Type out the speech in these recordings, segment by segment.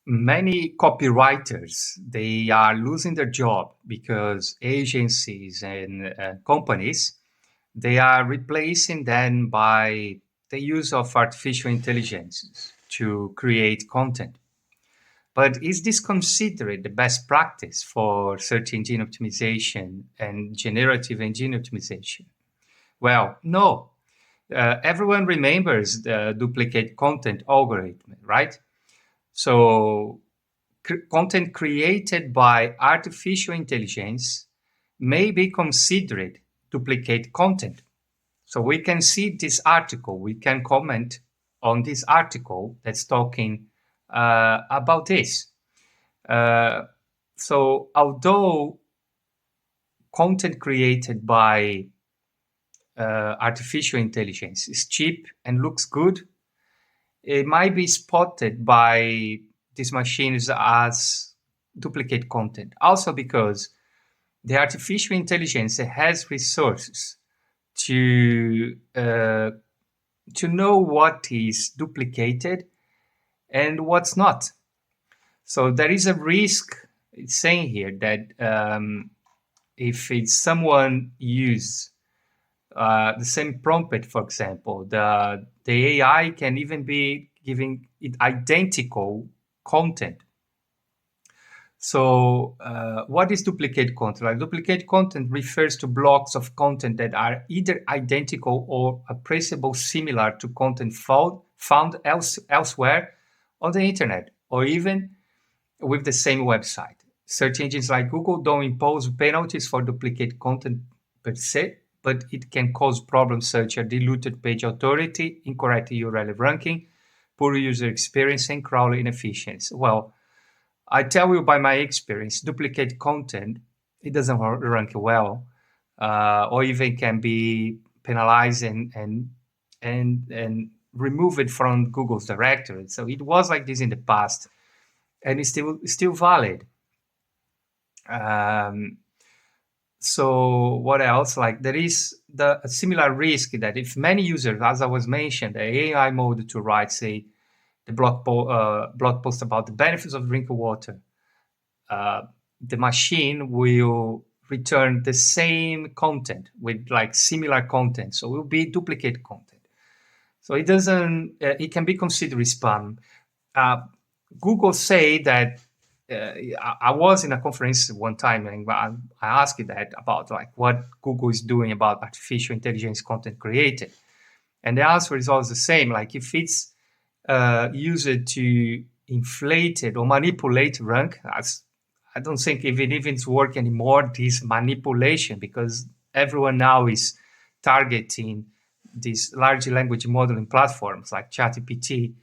Many copywriters, they are losing their job because agencies and companies, they are replacing them by the use of artificial intelligence to create content. But is this considered the best practice for search engine optimization and generative engine optimization? Well, no. Everyone remembers the duplicate content algorithm, right? So content created by artificial intelligence may be considered duplicate content. So we can see this article, we can comment on this article that's talking about this. So although content created by artificial intelligence is cheap and looks good, it might be spotted by these machines as duplicate content. Also because the artificial intelligence has resources to know what is duplicated and what's not. So there is a risk. It's saying here that if it's someone use the same prompt, for example, the AI can even be giving it identical content. So what is duplicate content? Like, duplicate content refers to blocks of content that are either identical or appreciably similar to content found elsewhere on the internet, or even with the same website. Search engines like Google don't impose penalties for duplicate content per se, but it can cause problems such as diluted page authority, incorrect URL ranking, poor user experience, and crawler inefficiency. Well, I tell you by my experience, duplicate content, it doesn't rank well, or even can be penalized and remove it from Google's directory. So it was like this in the past, and it's still valid. So what else? Like, there is a similar risk that if many users, as I was mentioned, the AI mode to write, say, the blog post about the benefits of drinking water, the machine will return the same content with like similar content. So it will be duplicate content. So it doesn't, it can be considered spam. Google say that I was in a conference one time and I asked that about like what Google is doing about artificial intelligence content created. And the answer is always the same. Like, if it's used to inflate it or manipulate rank, I don't think even it's work anymore, this manipulation, because everyone now is targeting these large language modeling platforms like ChatGPT.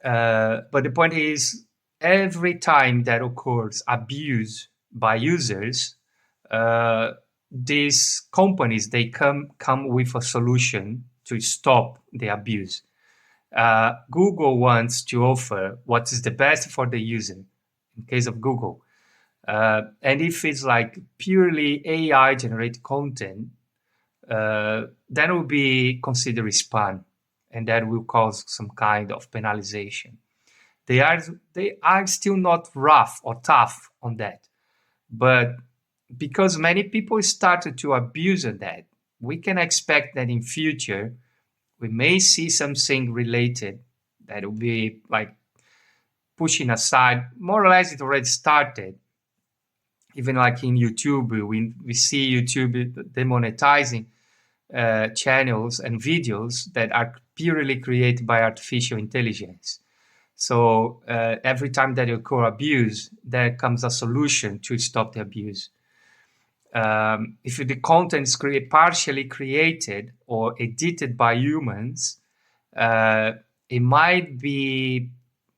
But the point is, every time that occurs abuse by users, these companies, they come with a solution to stop the abuse. Google wants to offer what is the best for the user in case of Google. And if it's like purely AI generated content, then it will be considered spam, and that will cause some kind of penalization. They are still not rough or tough on that, but because many people started to abuse of that, we can expect that in future we may see something related that will be like pushing aside. More or less, it already started. Even like in YouTube, we see YouTube demonetizing channels and videos that are purely created by artificial intelligence. So every time that you occur abuse, there comes a solution to stop the abuse. If the content is partially created or edited by humans, it might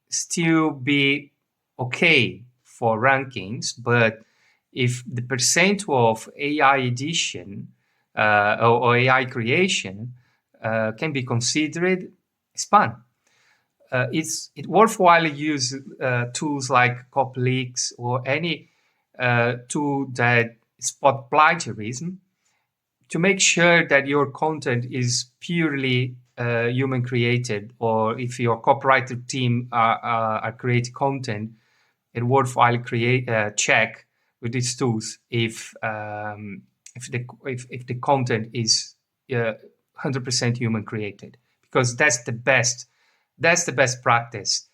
still be okay for rankings, but if the percent of AI edition or AI creation can be considered spam. It's worthwhile use tools like CopyLeaks or any tool that spot plagiarism to make sure that your content is purely human created, or if your copywriter team are creating content, it's worthwhile check with these tools if the content is 100% human created, because that's the best practice.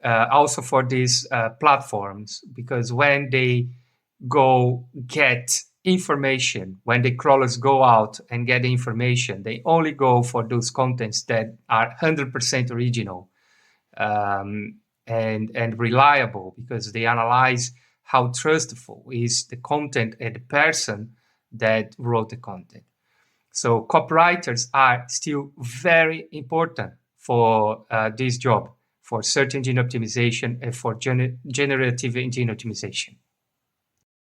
Also for these platforms, because when they go get information, when the crawlers go out and get the information, they only go for those contents that are 100% original, and reliable, because they analyze how trustful is the content and the person that wrote the content. So copywriters are still very important for this job, for search engine optimization and for generative engine optimization.